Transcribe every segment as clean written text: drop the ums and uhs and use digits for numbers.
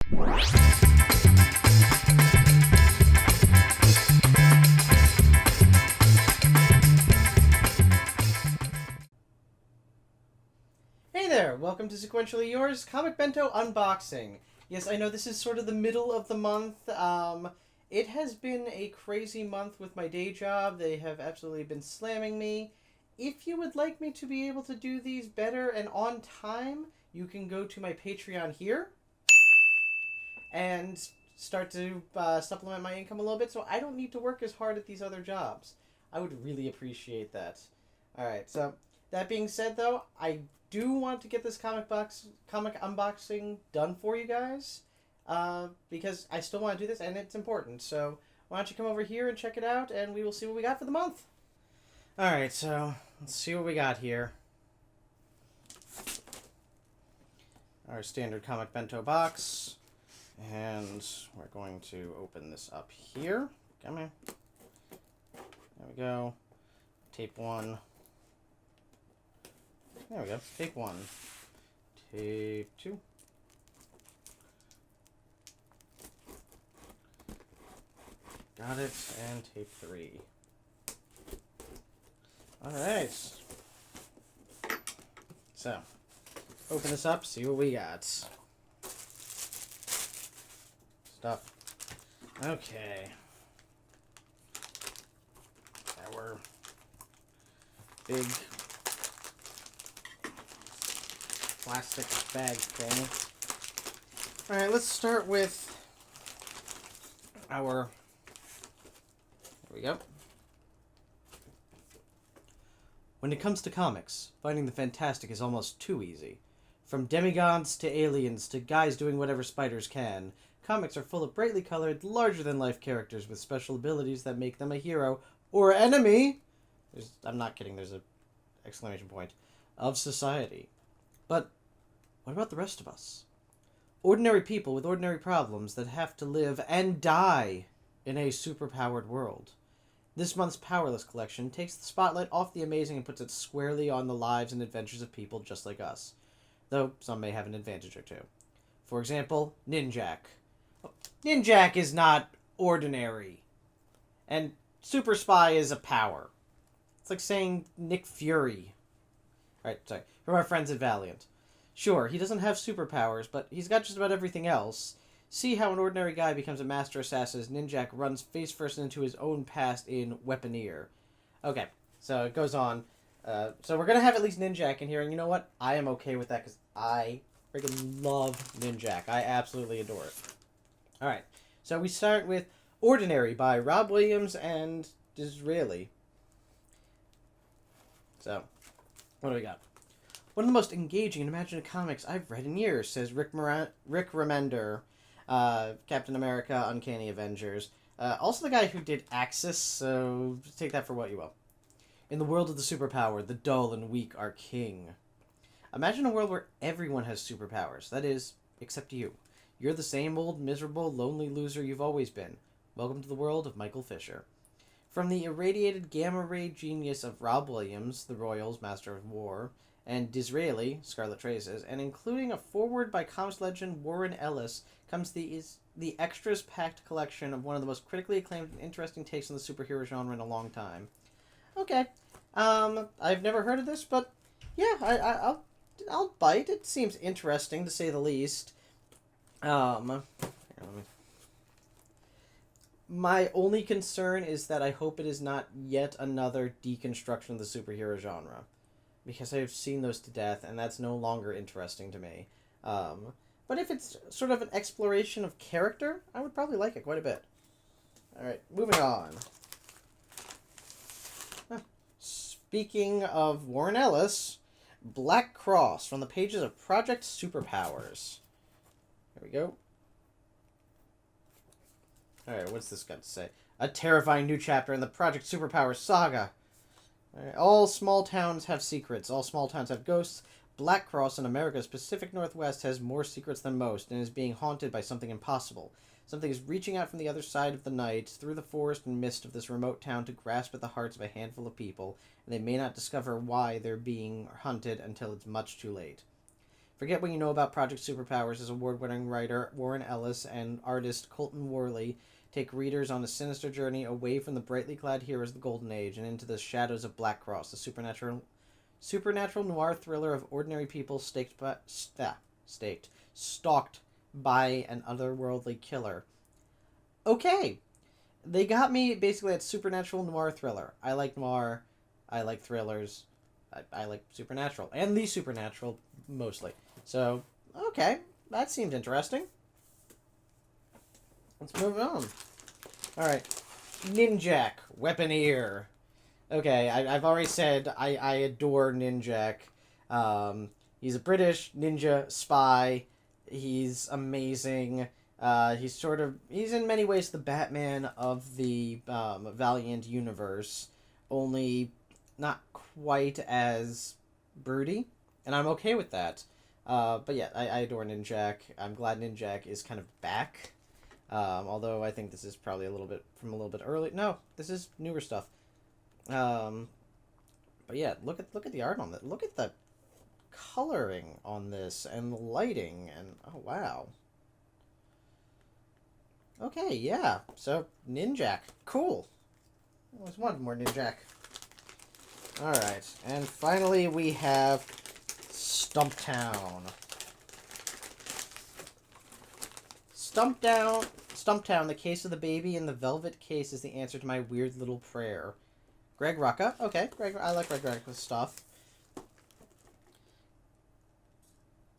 Hey there, welcome to Sequentially Yours Comic Bento Unboxing. Yes, I know this is sort of the middle of the month. It has been a crazy month with my day job. They have absolutely been slamming me. If you would like me to be able to do these better and on time, you can go to my Patreon here and start to supplement my income a little bit so I don't need to work as hard at these other jobs. I would really appreciate that. Alright, so that being said though, I do want to get this comic unboxing done for you guys because I still want to do this and it's important. So why don't you come over here and check it out and we will see what we got for the month. Alright, so let's see what we got here. Our standard comic bento box. And we're going to open this up here. Come here. There we go. Tape 1. There we go. Tape 1. Tape 2. Got it. And tape 3. Alright. So, open this up, see what we got. Stuff. Okay. Our big plastic bag thing. Alright, let's start with our... There we go. When it comes to comics, finding the fantastic is almost too easy. From demigods to aliens to guys doing whatever spiders can, comics are full of brightly colored, larger-than-life characters with special abilities that make them a hero or enemy. I'm not kidding, there's an exclamation point. Of society. But what about the rest of us? Ordinary people with ordinary problems that have to live and die in a superpowered world. This month's Powerless collection takes the spotlight off the amazing and puts it squarely on the lives and adventures of people just like us. Though some may have an advantage or two. For example, Ninjak. Ninjak is not ordinary. And Super Spy is a power. It's like saying Nick Fury. Right, sorry. From our friends at Valiant. Sure, he doesn't have superpowers, but he's got just about everything else. See how an ordinary guy becomes a master assassin as Ninjak runs face first into his own past in Weaponeer. Okay, so it goes on. So we're going to have at least Ninjak in here, and you know what? I am okay with that because I freaking love Ninjak. I absolutely adore it. Alright, so we start with Ordinary by Rob Williams and Disraeli. So, what do we got? One of the most engaging and imaginative comics I've read in years, says Rick Remender, Captain America, Uncanny Avengers. Also the guy who did Axis, so take that for what you will. In the world of the superpower, the dull and weak are king. Imagine a world where everyone has superpowers. That is, except you. You're the same old, miserable, lonely loser you've always been. Welcome to the world of Michael Fisher. From the irradiated gamma-ray genius of Rob Williams, the Royals, Master of War, and Disraeli, Scarlet Traces, and including a foreword by comics legend Warren Ellis, comes the extras-packed collection of one of the most critically acclaimed and interesting takes on the superhero genre in a long time. Okay. I've never heard of this, but yeah, I'll bite. It seems interesting, to say the least. My only concern is that I hope it is not yet another deconstruction of the superhero genre. Because I've seen those to death, and that's no longer interesting to me. But if it's sort of an exploration of character, I would probably like it quite a bit. Alright, moving on. Speaking of Warren Ellis, Black Cross from the pages of Project Superpowers. There we go. Alright, what's this got to say? A terrifying new chapter in the Project Superpowers saga. Right. All small towns have secrets. All small towns have ghosts. Black Cross in America's Pacific Northwest has more secrets than most and is being haunted by something impossible. Something is reaching out from the other side of the night, through the forest and mist of this remote town to grasp at the hearts of a handful of people, and they may not discover why they're being hunted until it's much too late. Forget What You Know About Project Superpowers as award-winning writer Warren Ellis and artist Colton Worley take readers on a sinister journey away from the brightly clad heroes of the Golden Age and into the shadows of Black Cross, the supernatural noir thriller of ordinary people stalked by an otherworldly killer. Okay, they got me basically at supernatural noir thriller. I like noir, I like thrillers, I like supernatural, and the supernatural mostly. So, okay, that seemed interesting. Let's move on. Alright, Ninjak, Weaponeer. Okay, I've already said I adore Ninjak. He's a British ninja spy. He's amazing. He's in many ways the Batman of the Valiant universe, only not quite as broody, and I'm okay with that. But yeah, I adore Ninjak. I'm glad Ninjak is kind of back. Although I think this is probably a little bit early. No, this is newer stuff. But yeah, look at the art on that. Look at the coloring on this and the lighting, and oh wow. Okay, yeah. So Ninjak, cool. I always wanted more Ninjak. All right, and finally we have Stumptown. Stumptown, the case of the baby in the velvet case is the answer to my weird little prayer. Greg Rucka. Okay, I like Greg Rucka's stuff.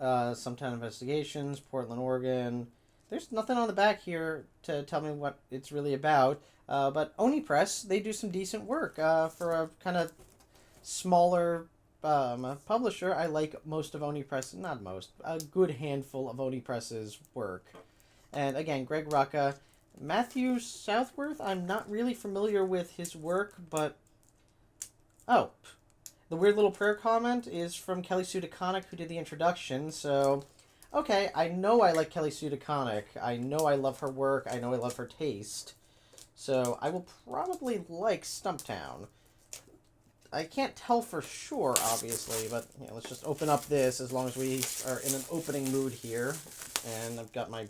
Stumptown Investigations, Portland, Oregon. There's nothing on the back here to tell me what it's really about. But Oni Press, they do some decent work. For a kind of smaller publisher, I like most of Oni Press. Not most. A good handful of Oni Press's work. And again, Greg Rucka. Matthew Southworth, I'm not really familiar with his work, but... Oh, the weird little prayer comment is from Kelly Sue DeConnick, who did the introduction, so... Okay, I know I like Kelly Sue DeConnick. I know I love her work. I know I love her taste. So I will probably like Stumptown. I can't tell for sure, obviously, but you know, let's just open up this as long as we are in an opening mood here. And I've got my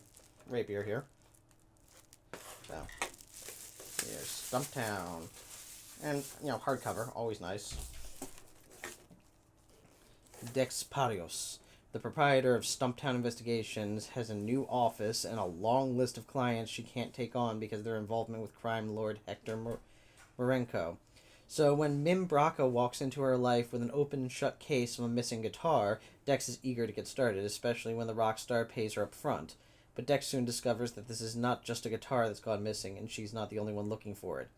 rapier here. So, here's Stumptown. And, you know, hardcover, always nice. Dex Parios, the proprietor of Stumptown Investigations, has a new office and a long list of clients she can't take on because of their involvement with crime lord Hector Marenko. So when Mim Braca walks into her life with an open-shut case of a missing guitar, Dex is eager to get started, especially when the rock star pays her up front. But Dex soon discovers that this is not just a guitar that's gone missing, and she's not the only one looking for it.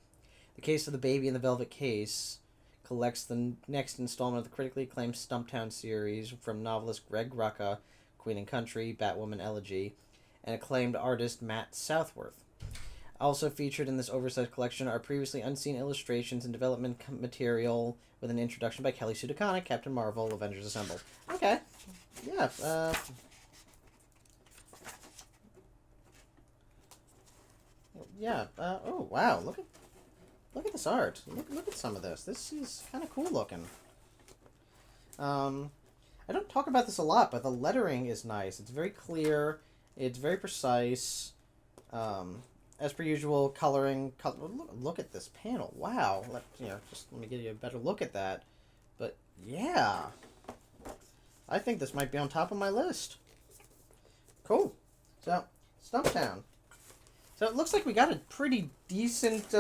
The Case of the Baby in the Velvet Case collects the next installment of the critically acclaimed Stumptown series from novelist Greg Rucka, Queen and Country, Batwoman Elegy, and acclaimed artist Matt Southworth. Also featured in this oversized collection are previously unseen illustrations and development material with an introduction by Kelly Sue DeConnick, Captain Marvel, Avengers Assemble. Okay. Yeah, oh, wow, look at this art. Look at some of this. This is kind of cool looking. I don't talk about this a lot, but the lettering is nice. It's very clear. It's very precise. As per usual, coloring. Look at this panel. Wow. Let me give you a better look at that. But yeah, I think this might be on top of my list. Cool. So, Stumptown. So it looks like we got a pretty decent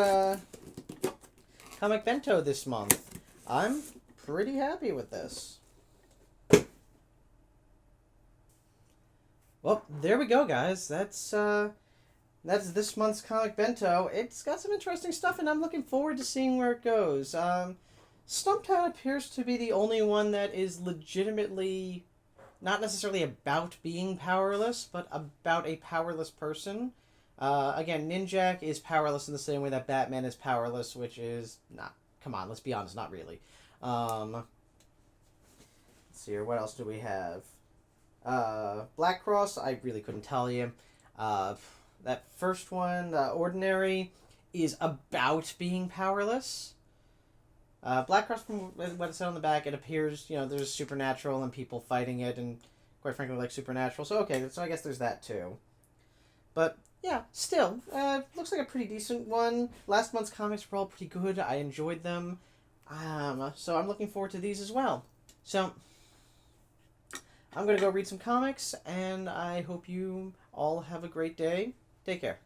comic bento this month. I'm pretty happy with this. Well, there we go, guys. That's this month's comic bento. It's got some interesting stuff, and I'm looking forward to seeing where it goes. Stumptown appears to be the only one that is legitimately not necessarily about being powerless, but about a powerless person. Again, Ninjak is powerless in the same way that Batman is powerless, which is not. Come on, let's be honest, not really. Let's see here. What else do we have? Black Cross, I really couldn't tell you. That first one, Ordinary, is about being powerless. Black Cross, from what it said on the back, it appears, there's supernatural and people fighting it and quite frankly, like Supernatural. So, okay, so I guess there's that, too. But, yeah, still, looks like a pretty decent one. Last month's comics were all pretty good. I enjoyed them. So I'm looking forward to these as well. So, I'm going to go read some comics, and I hope you all have a great day. Take care.